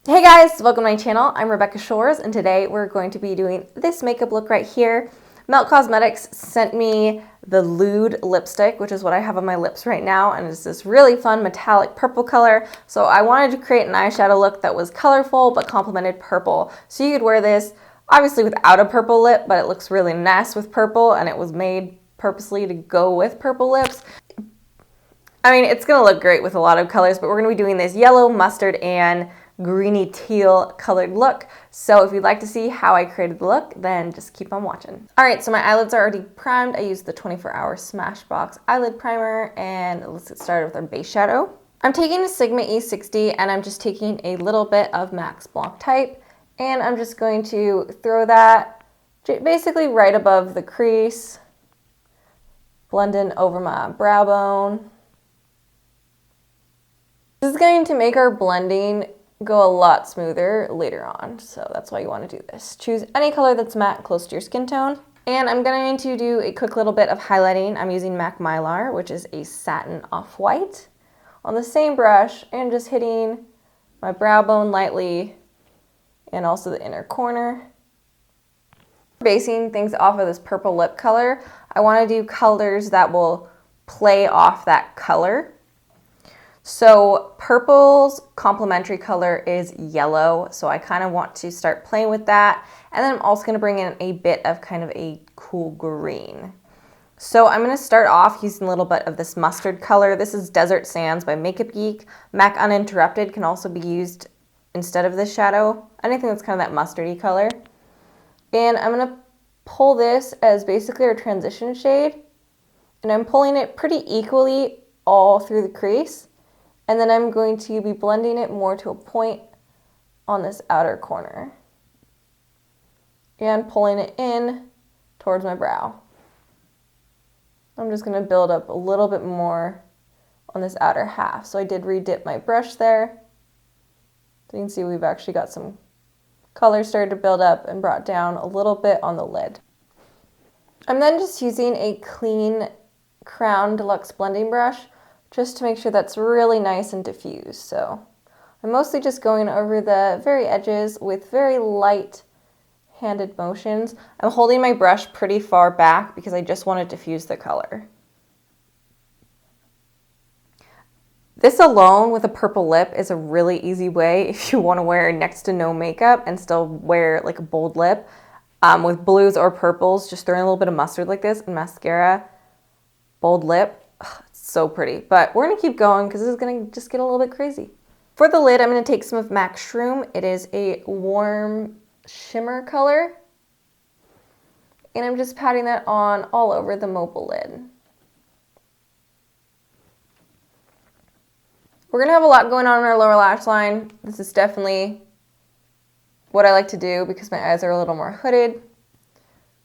Hey guys, welcome to my channel. I'm Rebecca Shores, and today we're going to be doing this makeup look right here. Melt Cosmetics sent me the Lewd lipstick, which is what I have on my lips right now, and it's this really fun metallic purple color. So I wanted to create an eyeshadow look that was colorful but complemented purple. So you could wear this obviously without a purple lip, but it looks really nice with purple, and it was made purposely to go with purple lips. I mean, it's gonna look great with a lot of colors, but we're gonna be doing this yellow, mustard, and greeny teal colored look. So if you'd like to see how I created the look, then just keep on watching. All right, so my eyelids are already primed. I used the 24-hour Smashbox eyelid primer, and let's get started with our base shadow. I'm taking a Sigma E60, and I'm just taking a little bit of Max Blanc type, and I'm just going to throw that basically right above the crease, blend in over my brow bone. This is going to make our blending go a lot smoother later on, so that's why you want to do this. Choose any color that's matte close to your skin tone. And I'm going to do a quick little bit of highlighting. I'm using MAC Mylar, which is a satin off-white, on the same brush, and just hitting my brow bone lightly and also the inner corner. Basing things off of this purple lip color, I want to do colors that will play off that color. So purple's complementary color is yellow, so I kind of want to start playing with that. And then I'm also going to bring in a bit of kind of a cool green. So I'm going to start off using a little bit of this mustard color. This is Desert Sands by Makeup Geek. MAC Uninterrupted can also be used instead of this shadow. Anything that's kind of that mustardy color. And I'm going to pull this as basically our transition shade. And I'm pulling it pretty equally all through the crease. And then I'm going to be blending it more to a point on this outer corner and pulling it in towards my brow. I'm just going to build up a little bit more on this outer half. So I did redip my brush there. So you can see we've actually got some color started to build up and brought down a little bit on the lid. I'm then just using a clean Crown Deluxe blending brush just to make sure that's really nice and diffused. So I'm mostly just going over the very edges with very light handed motions. I'm holding my brush pretty far back because I just want to diffuse the color. This alone with a purple lip is a really easy way if you want to wear next to no makeup and still wear like a bold lip. With blues or purples, just throwing a little bit of mustard like this and mascara, bold lip. So pretty, but we're gonna keep going because this is gonna just get a little bit crazy. For the lid, I'm gonna take some of MAC Shroom. It is a warm shimmer color, and I'm just patting that on all over the mobile lid. We're gonna have a lot going on in our lower lash line. This is definitely what I like to do because my eyes are a little more hooded.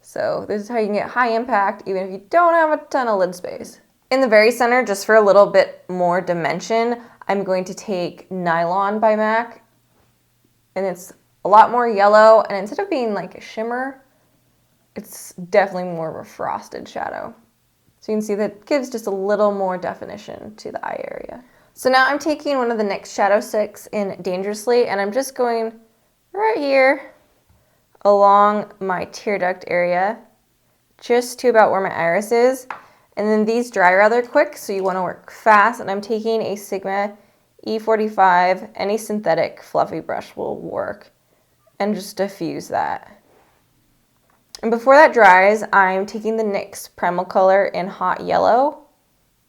So this is how you can get high impact even if you don't have a ton of lid space. In the very center, just for a little bit more dimension, I'm going to take Nylon by MAC, and it's a lot more yellow, and instead of being like a shimmer, it's definitely more of a frosted shadow. So you can see that gives just a little more definition to the eye area. So now I'm taking one of the NYX shadow sticks in Dangerously, and I'm just going right here along my tear duct area, just to about where my iris is. And then these dry rather quick, so you want to work fast. And I'm taking a Sigma E45, any synthetic fluffy brush will work, and just diffuse that. And before that dries, I'm taking the NYX Primal Color in Hot Yellow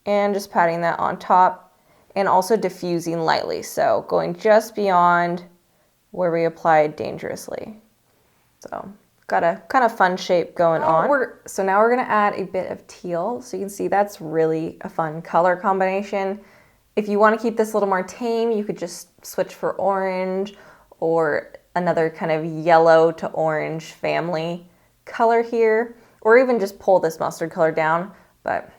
and just patting that on top and also diffusing lightly. So going just beyond where we applied Dangerously. So got a kind of fun shape going on. So now we're gonna add a bit of teal. So you can see that's really a fun color combination. If you wanna keep this a little more tame, you could just switch for orange or another kind of yellow to orange family color here, or even just pull this mustard color down, but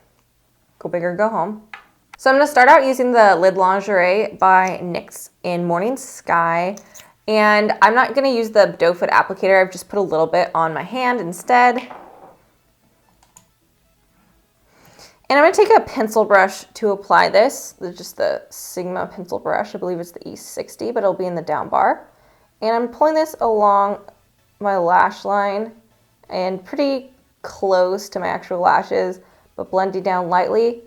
go big or go home. So I'm gonna start out using the Lid Lingerie by NYX in Morning Sky. And I'm not gonna use the doe foot applicator. I've just put a little bit on my hand instead. And I'm going to take a pencil brush to apply this. This is just the Sigma pencil brush. I believe it's the E60, but it'll be in the down bar. And I'm pulling this along my lash line and pretty close to my actual lashes, but blending down lightly.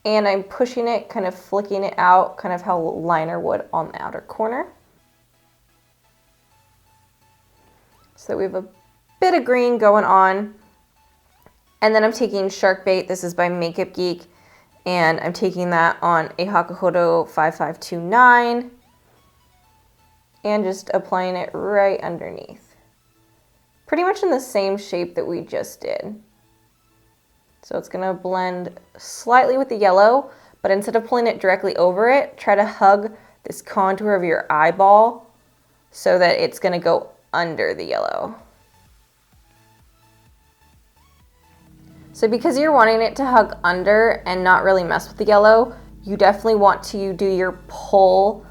And I'm pushing it, kind of flicking it out, kind of how liner would on the outer corner. So we have a bit of green going on. And then I'm taking Shark Bait. This is by Makeup Geek. And I'm taking that on a Hakuhodo 5529. And just applying it right underneath. Pretty much in the same shape that we just did. So it's going to blend slightly with the yellow, but instead of pulling it directly over it, try to hug this contour of your eyeball so that it's going to go under the yellow. So because you're wanting it to hug under and not really mess with the yellow, you definitely want to do your pull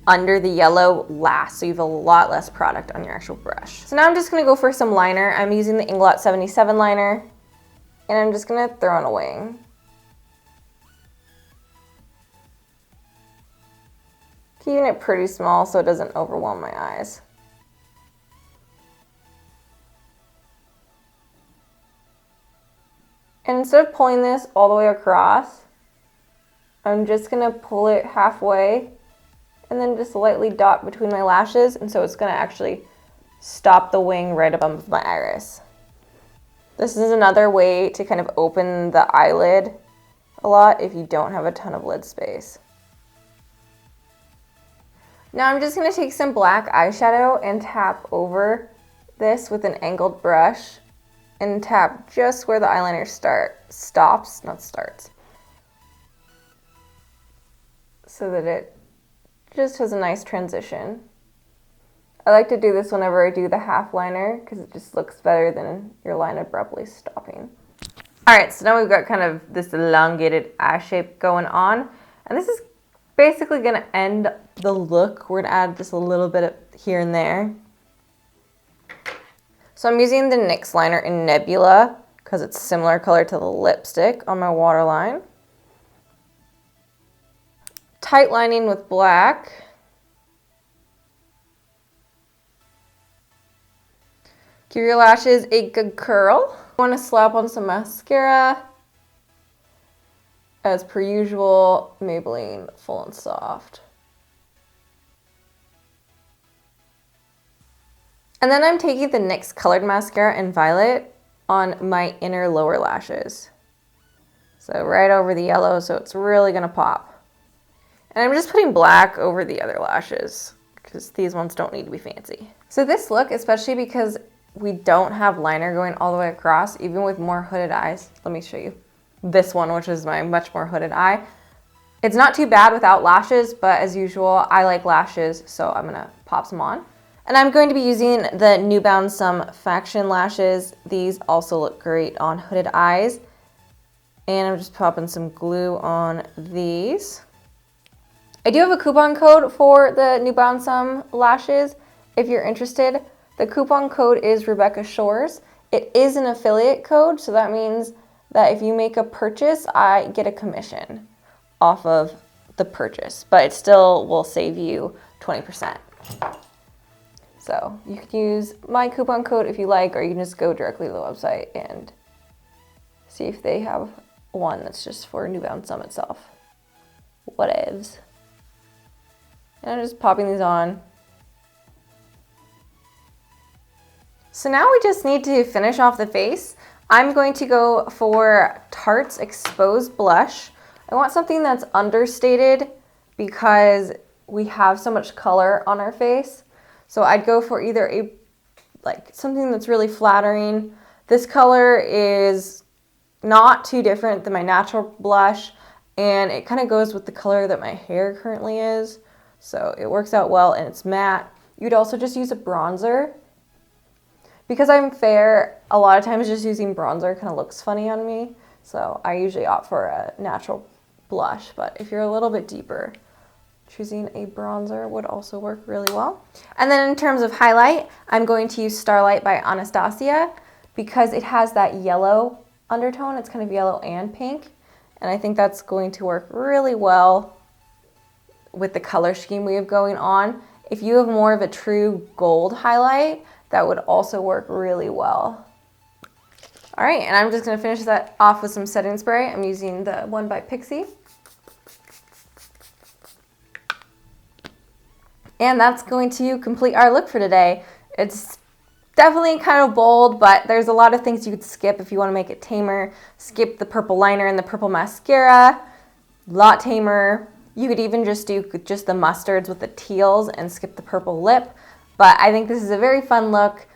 under the yellow last, so you have a lot less product on your actual brush. So now I'm just going to go for some liner. I'm using the Inglot 77 liner. And I'm just going to throw on a wing. Keeping it pretty small so it doesn't overwhelm my eyes. And instead of pulling this all the way across, I'm just going to pull it halfway and then just lightly dot between my lashes. And so it's going to actually stop the wing right above my iris. This is another way to kind of open the eyelid a lot if you don't have a ton of lid space. Now I'm just going to take some black eyeshadow and tap over this with an angled brush and tap just where the eyeliner stops, not starts. So that it just has a nice transition. I like to do this whenever I do the half liner because it just looks better than your line abruptly stopping. Alright, so now we've got kind of this elongated eye shape going on. And this is basically going to end the look. We're going to add just a little bit of here and there. So I'm using the NYX liner in Nebula because it's similar color to the lipstick on my waterline. Tight lining with black. Give your lashes a good curl. I want to slap on some mascara. As per usual, Maybelline Full and Soft. And then I'm taking the NYX colored mascara in Violet on my inner lower lashes. So right over the yellow, so it's really gonna pop. And I'm just putting black over the other lashes because these ones don't need to be fancy. So this look, especially because we don't have liner going all the way across, even with more hooded eyes. Let me show you this one, which is my much more hooded eye. It's not too bad without lashes, but as usual, I like lashes, so I'm gonna pop some on. And I'm going to be using the New Bound Some Faction lashes. These also look great on hooded eyes. And I'm just popping some glue on these. I do have a coupon code for the New Bound Some lashes if you're interested. The coupon code is Rebecca Shores. It is an affiliate code, so that means that if you make a purchase, I get a commission off of the purchase, but it still will save you 20%. So you can use my coupon code if you like, or you can just go directly to the website and see if they have one that's just for New Bound Some itself. Whatevs. And I'm just popping these on. So now we just need to finish off the face. I'm going to go for Tarte's Exposed Blush. I want something that's understated because we have so much color on our face. So I'd go for either something that's really flattering. This color is not too different than my natural blush, and it kind of goes with the color that my hair currently is. So it works out well, and it's matte. You'd also just use a bronzer. Because I'm fair, a lot of times just using bronzer kind of looks funny on me. So I usually opt for a natural blush, but if you're a little bit deeper, choosing a bronzer would also work really well. And then in terms of highlight, I'm going to use Starlight by Anastasia because it has that yellow undertone. It's kind of yellow and pink. And I think that's going to work really well with the color scheme we have going on. If you have more of a true gold highlight, that would also work really well. All right, and I'm just gonna finish that off with some setting spray. I'm using the one by Pixie. And that's going to complete our look for today. It's definitely kind of bold, but there's a lot of things you could skip if you wanna make it tamer. Skip the purple liner and the purple mascara, lot tamer. You could even just do just the mustards with the teals and skip the purple lip. But I think this is a very fun look,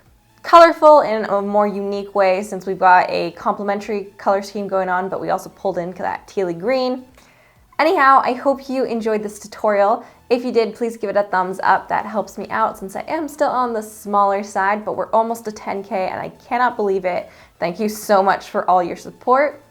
colorful in a more unique way since we've got a complementary color scheme going on, but we also pulled in that tealy green. Anyhow, I hope you enjoyed this tutorial. If you did, please give it a thumbs up. That helps me out since I am still on the smaller side, but we're almost to 10K and I cannot believe it. Thank you so much for all your support.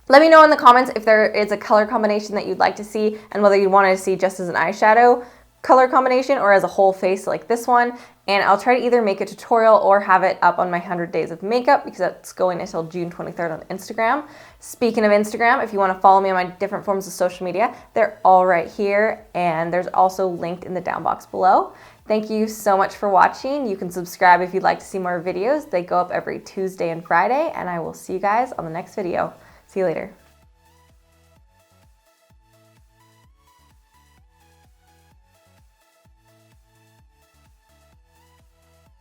Let me know in the comments if there is a color combination that you'd like to see and whether you wanted to see just as an eyeshadow color combination or as a whole face like this one. And I'll try to either make a tutorial or have it up on my 100 days of makeup because that's going until June 23rd on Instagram. Speaking of Instagram, if you want to follow me on my different forms of social media, they're all right here. And there's also linked in the down box below. Thank you so much for watching. You can subscribe if you'd like to see more videos. They go up every Tuesday and Friday, and I will see you guys on the next video. See you later.